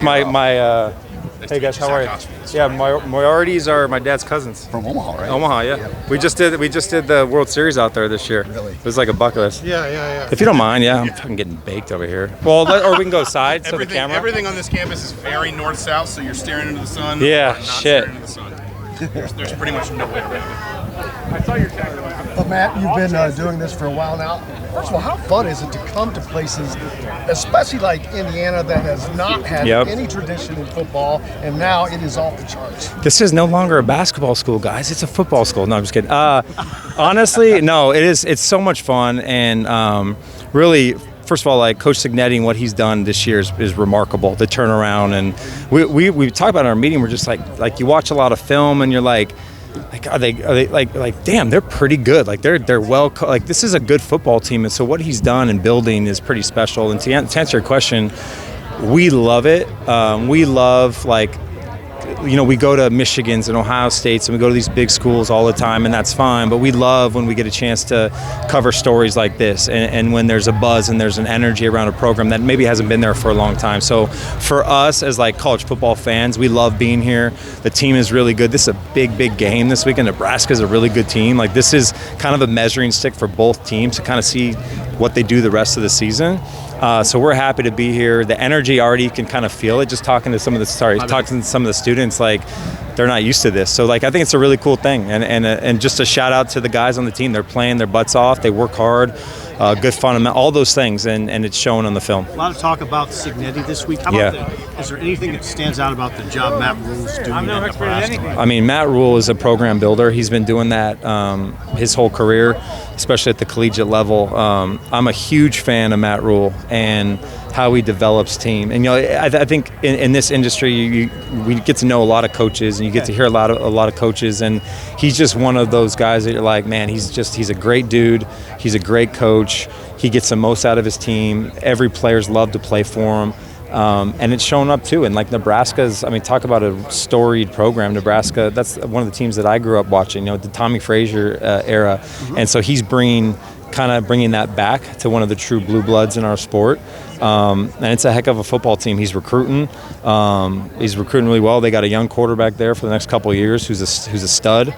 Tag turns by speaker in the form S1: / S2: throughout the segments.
S1: Hey guys, how are you? Yeah, Moriarty's are my dad's cousins.
S2: From Omaha, right?
S1: Omaha, yeah. We just did the World Series out there this year.
S2: Really?
S1: It was like a bucket list.
S3: Yeah.
S1: If you don't mind, yeah. I'm fucking getting baked over here. Well, or we can go side so the camera.
S4: Everything on this campus is very north-south, so you're staring into the sun.
S1: Yeah,
S4: or not
S1: shit.
S4: Staring into the sun. There's pretty much no way around it.
S3: I saw your tag.
S2: But Matt, you've been doing this for a while now. First of all, how fun is it to come to places, especially like Indiana, that has not had any tradition in football, and now it is off the charts?
S1: This is no longer a basketball school, guys. It's a football school. No, I'm just kidding. Honestly, no, it is. It's so much fun, and really, first of all, like Coach Signetti and what he's done this year is remarkable. The turnaround, and we talked about in our meeting. We're just like you watch a lot of film, and you're like are they like damn, they're pretty good. Like they're well like this is a good football team, and so what he's done in building is pretty special. And to answer your question, we love it. We love we go to Michigans and Ohio States and we go to these big schools all the time, and that's fine, but we love when we get a chance to cover stories like this and when there's a buzz and there's an energy around a program that maybe hasn't been there for a long time. So for us as like college football fans, we love being here. The team is really good. This is a big game this weekend. Nebraska's a really good team. Like this is kind of a measuring stick for both teams to kind of see what they do the rest of the season. So we're happy to be here. The energy already, you can kind of feel it. Just talking to some of the students, like they're not used to this. So like I think it's a really cool thing, and just a shout out to the guys on the team. They're playing their butts off. They work hard, good fun, all those things, and it's shown on the film.
S3: A lot of talk about Signetti this week. How about is there anything that stands out about the job Matt Rule's doing at Nebraska?
S1: I mean, Matt Rule is a program builder. He's been doing that his whole career, especially at the collegiate level. I'm a huge fan of Matt Rule and how he develops team. And I think in this industry, we get to know a lot of coaches, and you get to hear a lot of coaches. And he's just one of those guys that you're like, man, he's a great dude. He's a great coach. He gets the most out of his team. Every player's love to play for him. And it's shown up too. And like Nebraska's, I mean, talk about a storied program. Nebraska, that's one of the teams that I grew up watching, the Tommy Frazier era. Mm-hmm. And so he's bringing that back to one of the true blue bloods in our sport. And it's a heck of a football team. He's recruiting really well. They got a young quarterback there for the next couple of years who's a stud.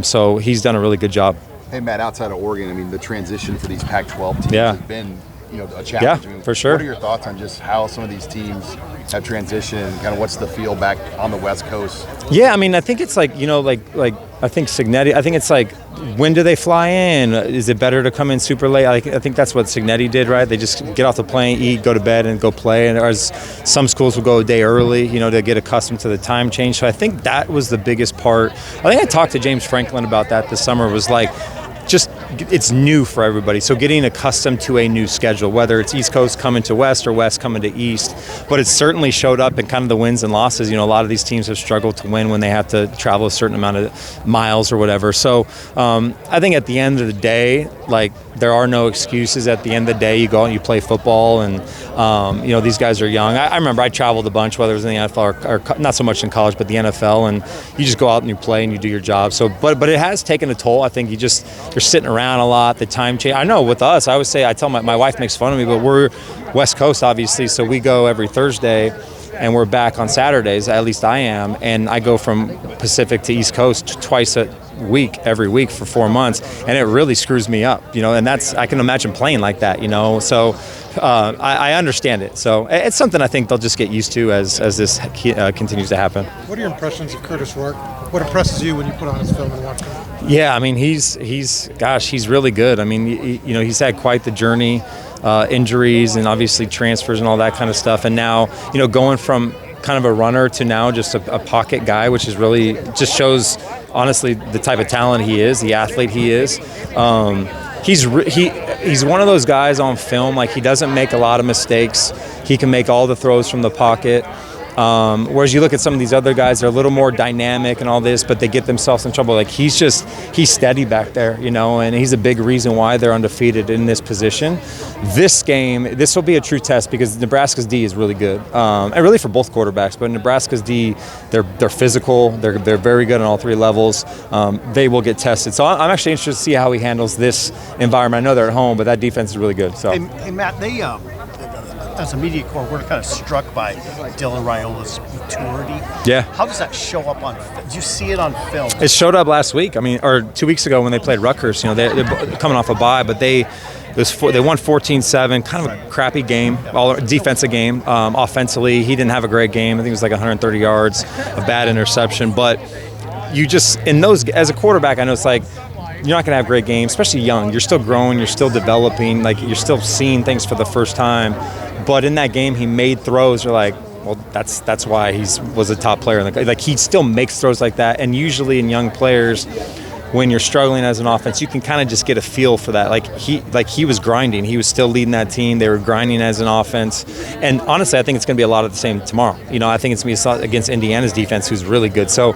S1: So he's done a really good job.
S2: Hey Matt, outside of Oregon, I mean the transition for these Pac-12 teams has been a challenge.
S1: Yeah,
S2: I mean,
S1: for sure.
S2: What are your thoughts on just how some of these teams have transitioned? Kind of what's the feel back on the West Coast?
S1: Yeah, I mean, I think it's like I think Signetti. I think it's like, when do they fly in? Is it better to come in super late? I think that's what Signetti did, right? They just get off the plane, eat, go to bed, and go play. And whereas some schools will go a day early, to get accustomed to the time change. So I think that was the biggest part. I think I talked to James Franklin about that this summer. Was like, just it's new for everybody, so getting accustomed to a new schedule, whether it's East Coast coming to West or West coming to East. But it certainly showed up in kind of the wins and losses. A lot of these teams have struggled to win when they have to travel a certain amount of miles or whatever. So I think at the end of the day, like, there are no excuses. At the end of the day, you go out and you play football, and these guys are young. I remember I traveled a bunch, whether it was in the NFL or not so much in college, but the NFL, and you just go out and you play and you do your job. So, but it has taken a toll. I think you're sitting around a lot. The time change. I know with us, I tell my wife makes fun of me, but we're West Coast obviously, so we go every Thursday, and we're back on Saturdays. At least I am, and I go from Pacific to East Coast twice a week, every week for 4 months, and it really screws me up, and I can imagine playing like that, so I understand it. So it's something I think they'll just get used to as this continues to happen.
S3: What are your impressions of Curtis Rourke? What impresses you when you put on his film and watch him?
S1: Yeah, I mean, he's really good. I mean, he's had quite the journey, injuries and obviously transfers and all that kind of stuff, and now, going from kind of a runner to now just a pocket guy, which is really just shows honestly the type of talent he is, the athlete he is. He's one of those guys on film, like, he doesn't make a lot of mistakes. He can make all the throws from the pocket. Whereas you look at some of these other guys, they're a little more dynamic and all this, but they get themselves in trouble. Like, he's steady back there, and he's a big reason why they're undefeated in this position. This game, this will be a true test because Nebraska's D is really good, and really for both quarterbacks. But Nebraska's D, they're physical, they're very good on all three levels. They will get tested. So I'm actually interested to see how he handles this environment. I know they're at home, but that defense is really good. So
S3: hey Matt, they as a media corps, we're kind of struck by Dylan Raiola's maturity.
S1: Yeah.
S3: How does that show up on? Did you see it on film?
S1: It showed up last week. I mean, or 2 weeks ago when they played Rutgers. You know, they're coming off a bye, but they won 14-7. Kind of a crappy game, all defensive game. Offensively, he didn't have a great game. I think it was like 130 yards, a bad interception. But you just in those as a quarterback, I know it's like, you're not going to have great games, especially young. You're still growing. You're still developing. Like, you're still seeing things for the first time. But in that game, he made throws. You're like, well, that's why he was a top player. Like, he still makes throws like that. And usually in young players, when you're struggling as an offense, you can kind of just get a feel for that. Like he was grinding. He was still leading that team. They were grinding as an offense. And honestly, I think it's going to be a lot of the same tomorrow. You know, I think it's going to be against Indiana's defense, who's really good. So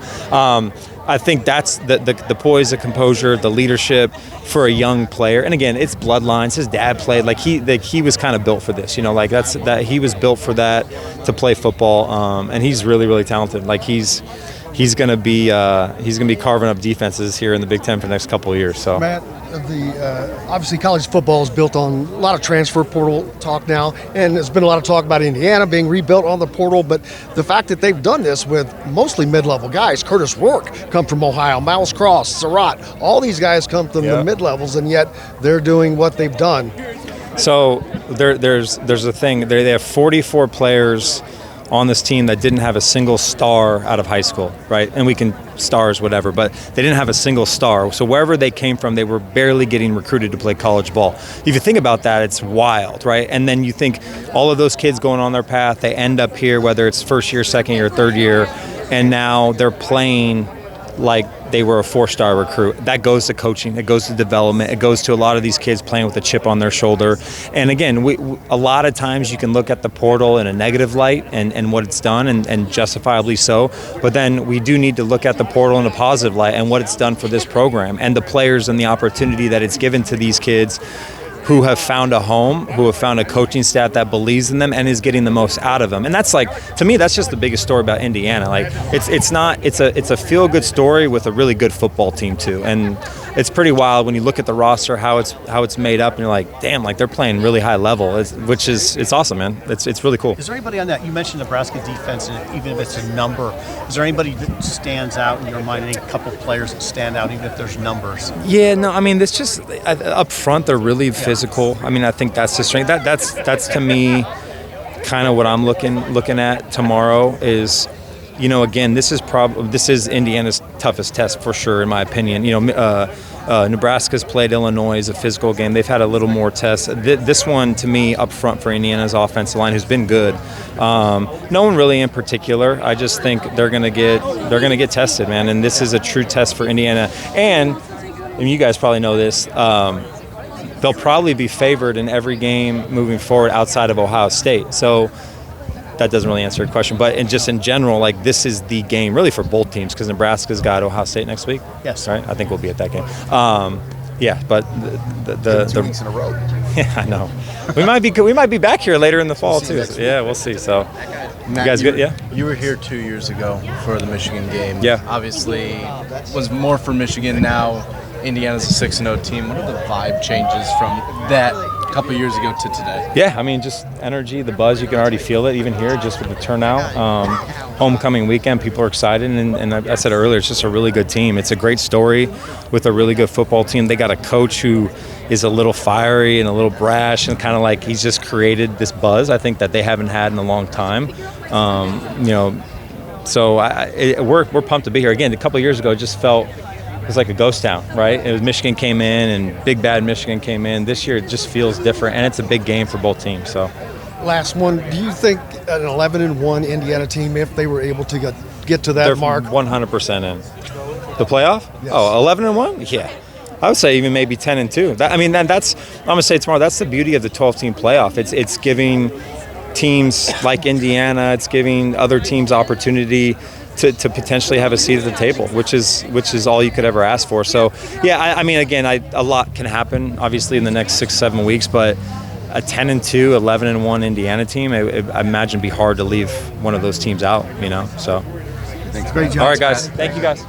S1: I think that's the poise, the composure, the leadership for a young player. And again, it's bloodlines. His dad played. He was kind of built for this. You know, like he was built for that, to play football. And he's really, really talented. Like he's going to be carving up defenses here in the Big Ten for the next couple of years. So,
S2: Matt, obviously college football is built on a lot of transfer portal talk now, and there's been a lot of talk about Indiana being rebuilt on the portal. But the fact that they've done this with mostly mid-level guys, Curtis Rourke come from Ohio, Miles Cross, Surratt, all these guys come from the mid-levels, and yet they're doing what they've done.
S1: So there's a thing. They have 44 players on this team that didn't have a single star out of high school, right? And we can stars, whatever, but they didn't have a single star. So wherever they came from, they were barely getting recruited to play college ball. If you think about that, it's wild, right? And then you think all of those kids going on their path, they end up here, whether it's first year, second year, third year, and now they're playing like they were a 4-star recruit. That goes to coaching. It goes to development. It goes to a lot of these kids playing with a chip on their shoulder. And again, a lot of times you can look at the portal in a negative light and what it's done, and justifiably so. But then we do need to look at the portal in a positive light and what it's done for this program and the players and the opportunity that it's given to these kids who have found a home, who have found a coaching staff that believes in them and is getting the most out of them. And that's to me, that's just the biggest story about Indiana. Like it's a feel-good story with a really good football team too. And it's pretty wild when you look at the roster, how it's made up, and you're like, damn, like they're playing really high level, it's awesome, man. It's really cool.
S3: Is there anybody on that? You mentioned Nebraska defense, and even if it's a number, is there anybody that stands out in your mind? Any couple players that stand out, even if there's numbers?
S1: Yeah, no, I mean, it's just up front they're really physical. I mean, I think that's the strength. That's to me kind of what I'm looking at tomorrow is, you know, again, this is Indiana's toughest test for sure, in my opinion. You know, Nebraska's played Illinois as a physical game. They've had a little more tests. This one, to me, up front for Indiana's offensive line, who's been good. No one really in particular. I just think they're gonna get tested, man. And this is a true test for Indiana. And you guys probably know this. They'll probably be favored in every game moving forward outside of Ohio State. So that doesn't really answer your question, but just in general, like this is the game really for both teams because Nebraska's got Ohio State next week.
S3: Yes,
S1: right. I think we'll be at that game. Yeah, but the
S5: 2 weeks in a row.
S1: Yeah, I know. We might be back here later in the fall too. Yeah, we'll see. So,
S5: Matt,
S1: you guys good? Yeah.
S5: You were here 2 years ago for the Michigan game.
S1: Yeah.
S5: Obviously, was more for Michigan. Now, Indiana's a 6-0 team. What are the vibe changes from that a couple years ago to today?
S1: Yeah, I mean, just energy, the buzz. You can already feel it even here, just with the turnout. Homecoming weekend, people are excited, and I said earlier, it's just a really good team. It's a great story with a really good football team. They got a coach who is a little fiery and a little brash, and kind of like he's just created this buzz, I think, that they haven't had in a long time. You know, so we're pumped to be here. Again, a couple of years ago, it just felt it was like a ghost town, right? It was Michigan came in, and big bad Michigan came in. This year, it just feels different, and it's a big game for both teams. So.
S2: Last one, do you think an 11-1 Indiana team, if they were able to get to that mark?
S1: 100% in. The playoff?
S2: Yes.
S1: Oh, 11-1? Yeah. I would say even maybe 10-2. That's I'm going to say tomorrow, that's the beauty of the 12-team playoff. It's giving teams like Indiana, it's giving other teams opportunity to potentially have a seat at the table, which is all you could ever ask for. So, yeah, I mean, again, a lot can happen, obviously, in the next 6-7 weeks, but a 10-2, 11-1 Indiana team, I imagine it'd be hard to leave one of those teams out, you know. So,
S2: Great job.
S1: All right, guys. Thank you, guys.